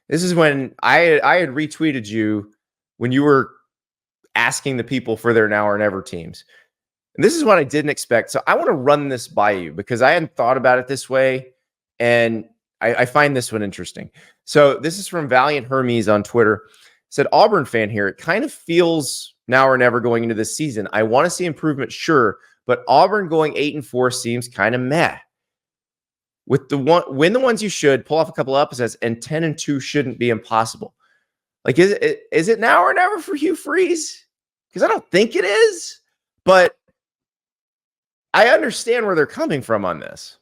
This is when I had retweeted you when you were asking the people for their now or never teams. And this is what I didn't expect. So I want to run this by you because I hadn't thought about it this way. And I find this one interesting. So this is from Valiant Hermes on Twitter. Said, Auburn fan here. It kind of feels now or never going into this season. I want to see improvement, sure, but Auburn going 8-4 seems kind of meh. With win the ones you should, pull off a couple upsets, and 10-2 shouldn't be impossible. Like, is it now or never for Hugh Freeze? Because I don't think it is, but I understand where they're coming from on this.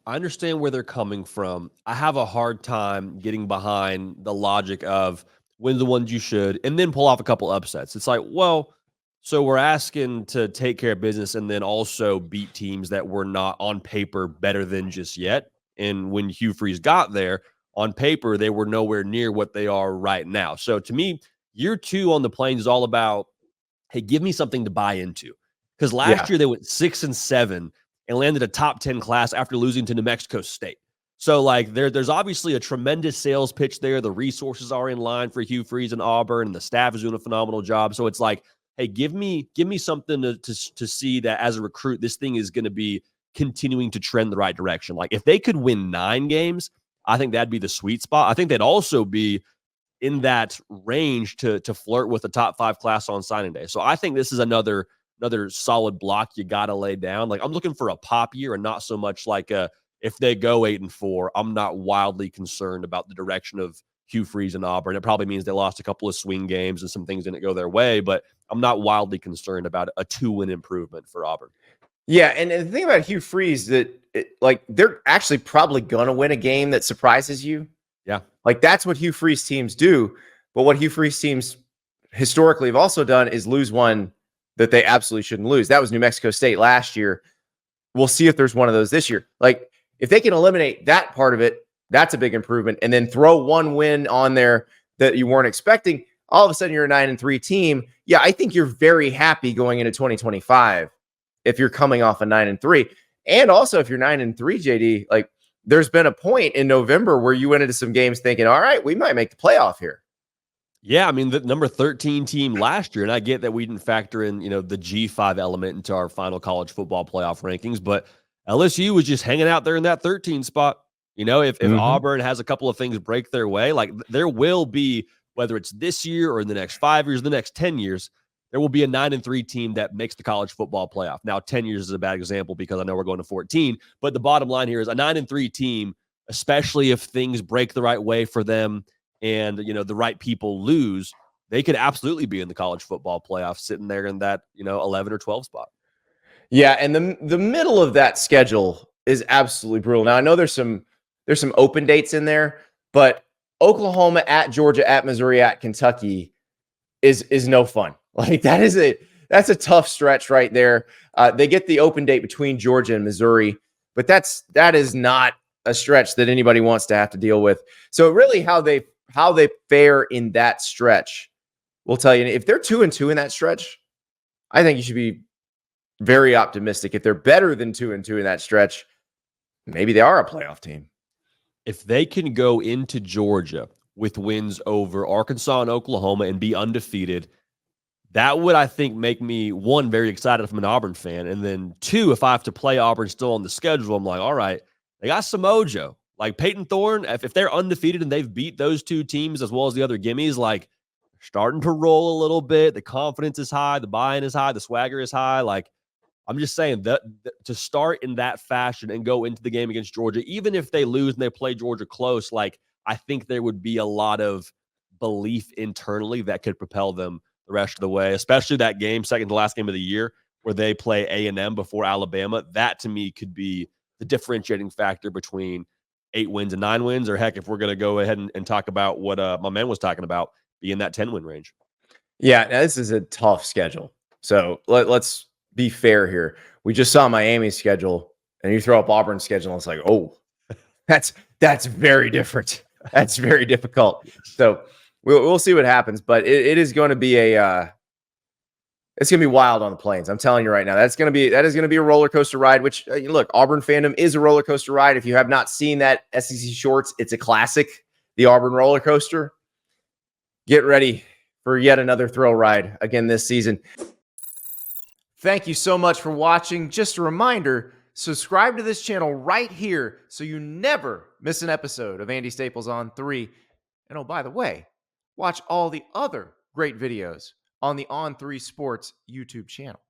I understand where they're coming from. I have a hard time getting behind the logic of win the ones you should and then pull off a couple upsets. It's like, well, so we're asking to take care of business and then also beat teams that were not on paper better than just yet. And when Hugh Freeze got there, on paper, they were nowhere near what they are right now. So to me, year 2 on the Plains is all about, hey, give me something to buy into. Because last year they went 6-7 and landed a top 10 class after losing to New Mexico State. So, like, there's obviously a tremendous sales pitch there. The resources are in line for Hugh Freeze and Auburn, and the staff is doing a phenomenal job. So it's like, hey, give me something to see that as a recruit, this thing is going to be continuing to trend the right direction. Like, if they could win 9 games, I think that'd be the sweet spot. I think they'd also be in that range to flirt with a top 5 class on signing day. So I think this is another solid block you got to lay down. Like, I'm looking for a pop year and not so much like if they go 8-4, I'm not wildly concerned about the direction of Hugh Freeze and Auburn. It probably means they lost a couple of swing games and some things didn't go their way, but I'm not wildly concerned about a 2-win improvement for Auburn. Yeah, and the thing about Hugh Freeze that they're actually probably going to win a game that surprises you. Yeah. Like, that's what Hugh Freeze teams do. But what Hugh Freeze teams historically have also done is lose one that they absolutely shouldn't lose. That was New Mexico State last year. We'll see if there's one of those this year. Like, if they can eliminate that part of it, that's a big improvement. And then throw one win on there that you weren't expecting, all of a sudden you're a 9-3 team. Yeah, I think you're very happy going into 2025 if you're coming off a 9-3. And also if you're 9-3, JD, like, there's been a point in November where you went into some games thinking, all right, we might make the playoff here. Yeah, I mean, the number 13 team last year, and I get that we didn't factor in, the G5 element into our final college football playoff rankings, but LSU was just hanging out there in that 13 spot. If Auburn has a couple of things break their way, like, there will be, whether it's this year or in the next 5 years, the next 10 years, there will be a 9-3 team that makes the college football playoff. Now, 10 years is a bad example because I know we're going to 14, but the bottom line here is a 9-3 team, especially if things break the right way for them and, the right people lose, they could absolutely be in the college football playoff sitting there in that, 11 or 12 spot. Yeah, and the middle of that schedule is absolutely brutal. Now, I know there's some open dates in there, but Oklahoma at Georgia at Missouri at Kentucky is no fun. Like, that's a tough stretch right there. They get the open date between Georgia and Missouri, but that is not a stretch that anybody wants to have to deal with. So really how they fare in that stretch will tell you. If they're 2-2 in that stretch, I think you should be very optimistic. If they're better than 2-2 in that stretch, maybe they are a playoff team. If they can go into Georgia with wins over Arkansas and Oklahoma and be undefeated, that would, I think, make me, one, very excited if I'm an Auburn fan. And then two, if I have to play Auburn still on the schedule, I'm like, all right, they got some mojo. Like Payton Thorne, if they're undefeated and they've beat those two teams as well as the other gimmies, like, starting to roll a little bit. The confidence is high. The buy-in is high. The swagger is high. Like, I'm just saying that to start in that fashion and go into the game against Georgia, even if they lose and they play Georgia close, like, I think there would be a lot of belief internally that could propel them the rest of the way, especially that game, second to last game of the year, where they play A&M before Alabama. That, to me, could be the differentiating factor between 8 wins and 9 wins, or heck, if we're going to go ahead and talk about what my man was talking about, be in that 10-win range. Yeah, now this is a tough schedule. So let's be fair here. We just saw Miami's schedule, and you throw up Auburn's schedule, and it's like, oh, that's very different. That's very difficult. So we'll see what happens, but it is going to be it's going to be wild on the Plains. I'm telling you right now, that is going to be a roller coaster ride. Which look, Auburn fandom is a roller coaster ride. If you have not seen that SEC Shorts, it's a classic. the Auburn roller coaster. Get ready for yet another thrill ride again this season. Thank you so much for watching. Just a reminder, subscribe to this channel right here so you never miss an episode of Andy Staples on 3. And oh, by the way, watch all the other great videos on the On3 Sports YouTube channel.